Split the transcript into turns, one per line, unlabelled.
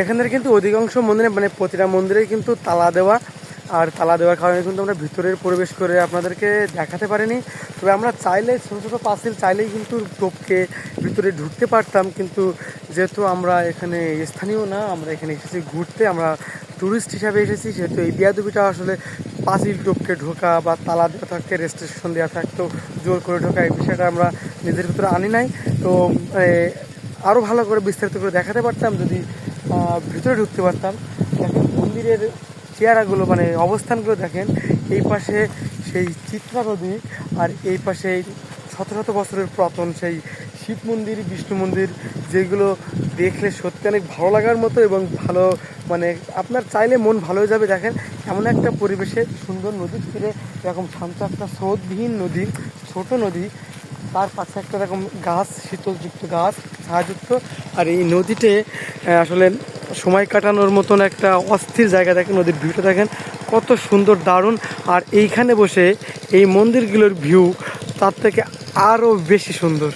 এখানের কিন্তু অধিকাংশ মন্দিরে মানে প্রতিটা মন্দিরেই কিন্তু তালা দেওয়া, আর তালা দেওয়ার কারণে কিন্তু আমরা ভিতরে প্রবেশ করে আপনাদেরকে দেখাতে পারিনি। তবে আমরা চাইলে ছোটো ছোটো পাঁচিল চাইলেই কিন্তু টপকে ভিতরে ঢুকতে পারতাম, কিন্তু যেহেতু আমরা এখানে স্থানীয় না, আমরা এখানে এসেছি ঘুরতে, আমরা ট্যুরিস্ট হিসাবে এসেছি, সেহেতু এই বিয়াদুবিটা আসলে পাঁচিল টপকে ঢোকা বা তালা দেওয়া থাকতে রেজিস্ট্রেশন দেওয়া থাকতো জোর করে ঢোকা, এই বিষয়টা আমরা নিজের ভিতরে আনি নাই। তো আরও ভালো করে বিস্তারিত করে দেখাতে পারতাম যদি ভিতরে ঢুকতে পারতাম। দেখেন মন্দিরের চেহারাগুলো মানে অবস্থানগুলো দেখেন, এই পাশে সেই চিত্রা নদী আর এই পাশে শত শত বছরের পুরাতন সেই শিব মন্দির, বিষ্ণু মন্দির, যেগুলো দেখলে সত্যি অনেক ভালো লাগার মতো এবং ভালো মানে আপনার চাইলে মন ভালো হয়ে যাবে। দেখেন এমন একটা পরিবেশে সুন্দর নদীর তীরে এরকম শান্ত একটা স্রোতবিহীন নদী, ছোট নদী, তার পাশে একটা এরকম গাছ, শীতলযুক্ত গাছ, ছায়াযুক্ত, আর এই নদীতে আসলে সময় কাটানোর মতন একটা অস্থির জায়গা। দেখেন নদীর ভিউটা দেখেন কত সুন্দর, দারুণ। আর এইখানে বসে এই মন্দিরগুলোর ভিউ তার থেকে আরও বেশি সুন্দর।